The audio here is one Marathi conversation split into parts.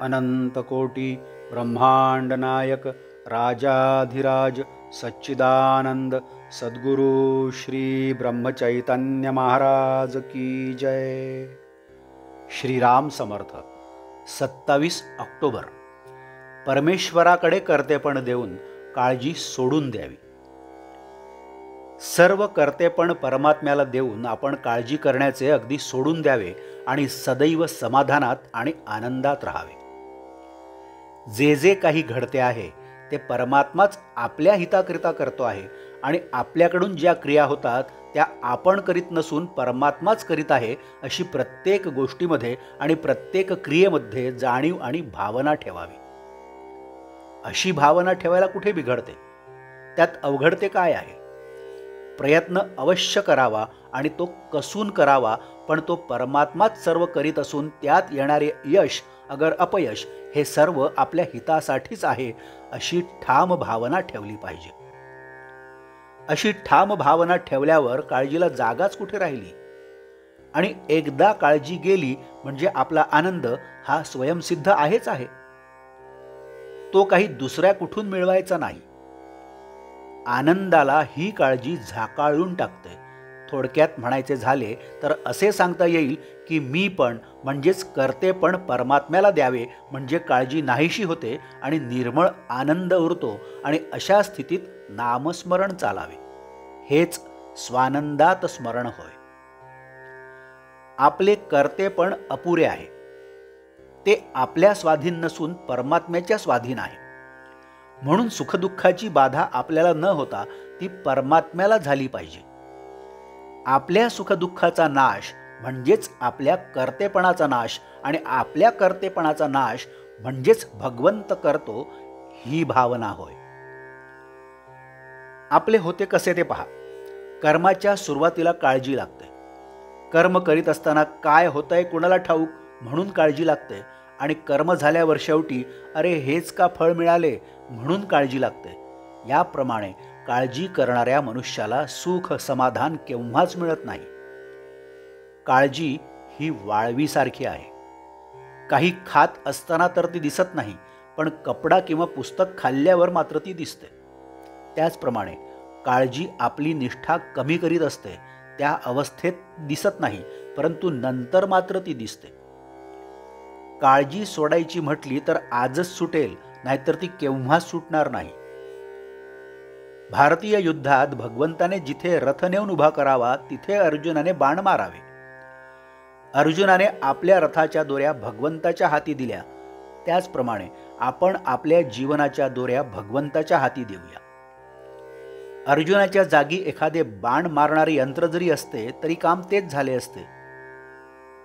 अनंतकोटी ब्रह्मांड नायक राजाधिराज सच्चिदानंद सद्गुरु श्री ब्रह्मचैतन्य महाराज की जय। श्रीराम समर्थ। 27 ऑक्टोबर। परमेश्वराकडे कर्तेपण देऊन काळजी सोडून द्यावी। सर्व कर्तेपण परमात्म्याला देऊन आपण काळजी करण्याचे अगदी सोडून द्यावे आणि सदैव समाधानात आणि आनंदात राहावे। जे जे काही घडते आहे ते परमात्माच आपल्या हिताकरिता करतो आहे आणि आपल्याकडून ज्या क्रिया होतात त्या आपण करीत नसून परमात्माच करीत आहे अशी प्रत्येक गोष्टीमध्ये आणि प्रत्येक क्रियेमध्ये जाणीव आणि भावना ठेवावी। अशी भावना ठेवायला कुठे बिघडते? त्यात अवघडते काय आहे? प्रयत्न अवश्य करावा आणि तो कसून करावा, पण तो परमात्माच सर्व करीत असून त्यात येणारे यश अगर अपयश हे सर्व आपल्या हितासाठीच आहे अशी ठाम भावना ठेवली पाहिजे। अशी ठाम भावना ठेवल्यावर काळजीला जागाच कुठे राहिली? आणि एकदा काळजी गेली म्हणजे आपला आनंद हा स्वयंसिद्ध आहेच आहे, तो काही दुसऱ्या कुठून मिळवायचा नाही। आनंदाला ही काळजी झाकाळून टाकते। थोडक्यात म्हणायचे झाले तर असे सांगता येईल की मी पण म्हणजेच कर्तेपण परमात्म्याला द्यावे म्हणजे काळजी नाहीशी होते आणि निर्मळ आनंद उरतो आणि अशा स्थितीत नामस्मरण चालावे। हेच स्वानंदात स्मरण होय। आपले कर्तेपण अपुरे आहे, ते आपल्या स्वाधीन नसून परमात्म्याच्या स्वाधीन आहे। म्हणून सुखदुःखाची बाधा आपल्याला न होता ती परमात्म्याला झाली पाहिजे। आपल्या सुखदुःखाचा नाश म्हणजेच आपल्या कर्तेपणाचा नाश आणि आपल्या कर्तेपणाचा नाश म्हणजेच भगवंत करतो ही भावना होय। आपले होते कसे ते पहा। कर्माच्या सुरुवातीला काळजी लागते। कर्म करीत असताना काय होतंय कुणाला ठाऊक म्हणून काळजी लागते आणि कर्म झाल्यावर शेवटी अरे हेच का फळ मिळाले म्हणून काळजी लागते। याप्रमाणे काळजी करणाऱ्या मनुष्याला सुख समाधान केव्हाच मिळत नाही। काळजी ही वाळवीसारखी आहे। काही खात असताना तर ती दिसत नाही, पण कपडा किंवा पुस्तक खाल्ल्यावर मात्र ती दिसते। त्याचप्रमाणे काळजी आपली निष्ठा कमी करीत असते। त्या अवस्थेत दिसत नाही, परंतु नंतर मात्र ती दिसते। काळजी सोडायची म्हटली तर आजच सुटेल, नाहीतर ती केव्हाच सुटणार नाही। भारतीय युद्धात भगवंताने जिथे रथ नेऊन उभा करावा तिथे अर्जुनाने बाण मारावे। अर्जुनाने आपल्या रथाच्या दोऱ्या भगवंताच्या हाती दिल्या, त्याचप्रमाणे आपण आपल्या जीवनाच्या दोऱ्या भगवंताच्या हाती देऊया। अर्जुनाच्या जागी एखादे बाण मारणारे यंत्र जरी असते तरी काम तेच झाले असते।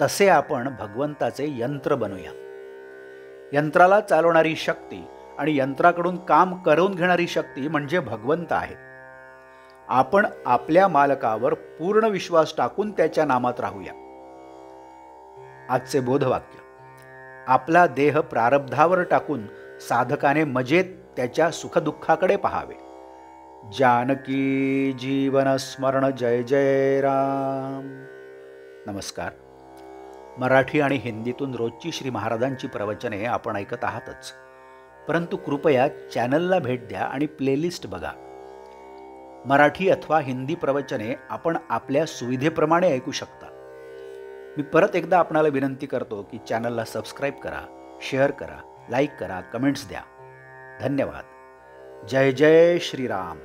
तसे आपण भगवंताचे यंत्र बनूया। यंत्राला चालवणारी शक्ती आणि यंत्राकडून काम करून घेणारी शक्ती म्हणजे भगवंत आहे। आपण आपल्या मालकावर पूर्ण विश्वास टाकून त्याच्या नामात राहूया। आजचे बोधवाक्य। आपला देह प्रारब्धावर टाकून साधकाने मजेत त्याच्या सुखदुःखाकडे पहावे। जानकी जीवन स्मरण जय जय राम। नमस्कार। मराठी आणि हिंदीतून रोजची श्री महाराजांची प्रवचने आपण ऐकत आहातच, परंतु कृपया चॅनलला भेट द्या आणि प्लेलिस्ट बघा। मराठी अथवा हिंदी प्रवचने आपण आपल्या सुविधेप्रमाणे ऐकू शकता। मी परत एकदा आपणाला विनंती करतो की चॅनलला सबस्क्राईब करा, शेअर करा, लाईक करा, कमेंट्स द्या। धन्यवाद। जय जय श्रीराम।